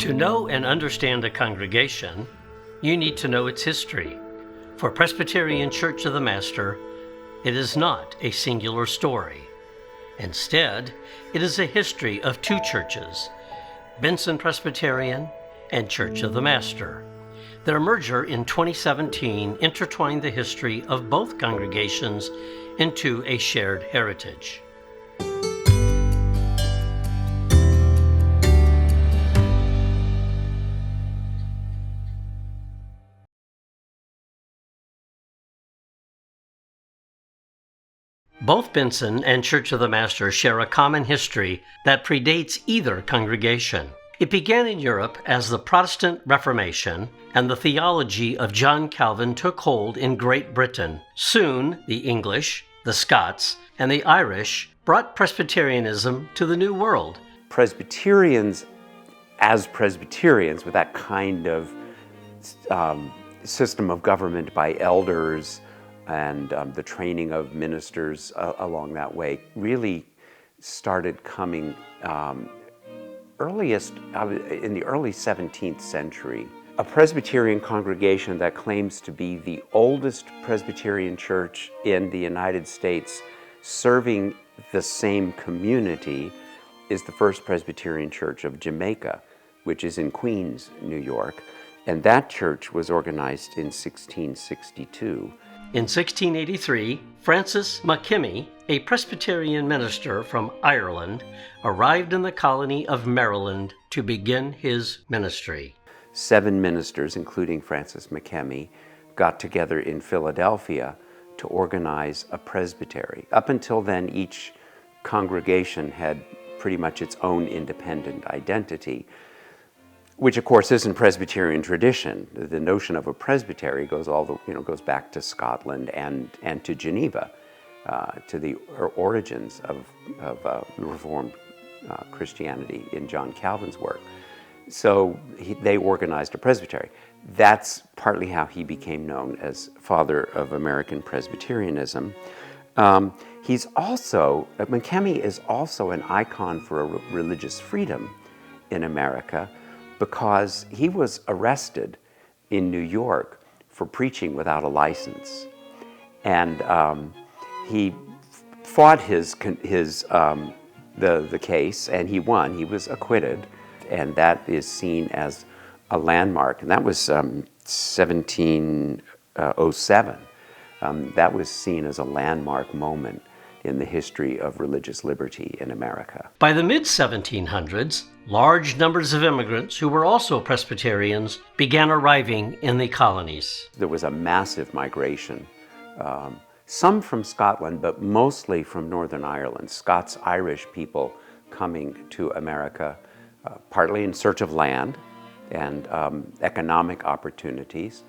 To know and understand a congregation, you need to know its history. For Presbyterian Church of the Master, it is not a singular story. Instead, it is a history of two churches, Benson Presbyterian and Church of the Master. Their merger in 2017 intertwined the history of both congregations into a shared heritage. Both Benson and Church of the Master share a common history that predates either congregation. It began in Europe as the Protestant Reformation, and the theology of John Calvin took hold in Great Britain. Soon, the English, the Scots, and the Irish brought Presbyterianism to the New World. Presbyterians, as Presbyterians, with that kind of system of government by elders, and the training of ministers along that way, really started coming earliest in the early 17th century. A Presbyterian congregation that claims to be the oldest Presbyterian church in the United States, serving the same community, is the First Presbyterian Church of Jamaica, which is in Queens, New York. And that church was organized in 1662. In 1683, Francis McKimmey, a Presbyterian minister from Ireland, arrived in the colony of Maryland to begin his ministry. 7 ministers, including Francis McKimmey, got together in Philadelphia to organize a presbytery. Up until then, each congregation had pretty much its own independent identity, which of course isn't Presbyterian tradition. The notion of a presbytery goes goes back to Scotland and to Geneva, to the origins of Reformed Christianity in John Calvin's work. So they organized a presbytery. That's partly how he became known as father of American Presbyterianism. McKimmey is also an icon for religious freedom in America, because he was arrested in New York for preaching without a license. And he fought the case, and he won. He was acquitted, and that is seen as a landmark. And that was 1707. That was seen as a landmark moment in the history of religious liberty in America. By the mid-1700s, large numbers of immigrants who were also Presbyterians began arriving in the colonies. There was a massive migration, some from Scotland, but mostly from Northern Ireland, Scots-Irish people coming to America, partly in search of land and economic opportunities,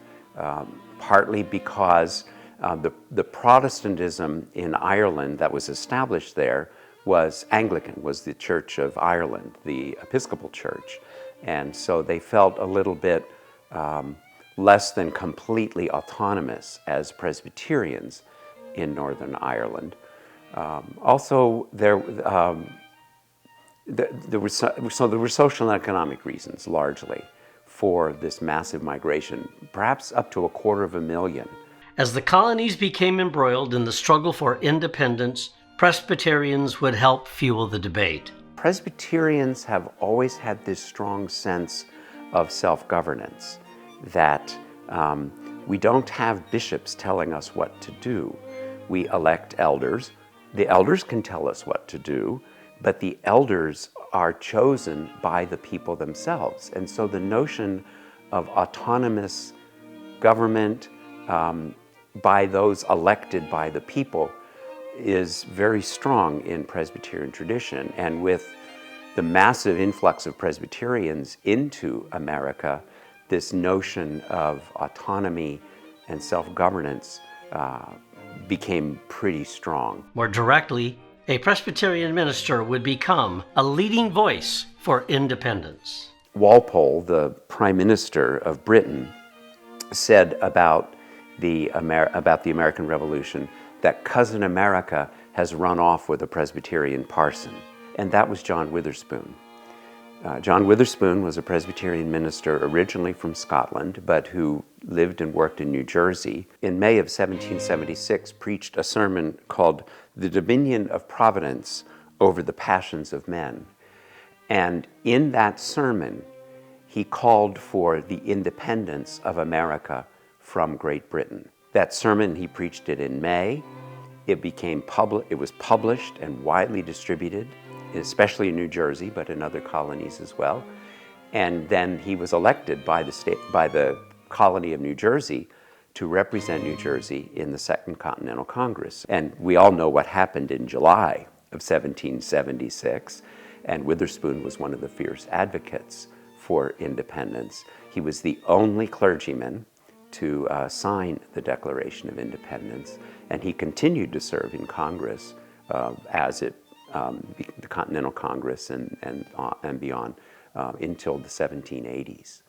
partly because the Protestantism in Ireland that was established there was Anglican, was the Church of Ireland, the Episcopal Church. And so they felt a little bit less than completely autonomous as Presbyterians in Northern Ireland. Also, there were social and economic reasons largely for this massive migration, perhaps up to 250,000. As the colonies became embroiled in the struggle for independence, Presbyterians would help fuel the debate. Presbyterians have always had this strong sense of self-governance, that we don't have bishops telling us what to do. We elect elders. The elders can tell us what to do, but the elders are chosen by the people themselves. And so the notion of autonomous government by those elected by the people is very strong in Presbyterian tradition. And with the massive influx of Presbyterians into America, this notion of autonomy and self-governance became pretty strong. More directly, a Presbyterian minister would become a leading voice for independence. Walpole, the Prime Minister of Britain, said about the American Revolution that Cousin America has run off with a Presbyterian parson. And that was John Witherspoon. John Witherspoon was a Presbyterian minister originally from Scotland, but who lived and worked in New Jersey. In May of 1776, preached a sermon called "The Dominion of Providence over the Passions of Men." And in that sermon, he called for the independence of America from Great Britain. That sermon, he preached it in May. It was published and widely distributed, especially in New Jersey, but in other colonies as well. And then he was elected by the colony of New Jersey to represent New Jersey in the Second Continental Congress. And we all know what happened in July of 1776, and Witherspoon was one of the fierce advocates for independence. He was the only clergyman to sign the Declaration of Independence, and he continued to serve in Congress the Continental Congress and beyond until the 1780s.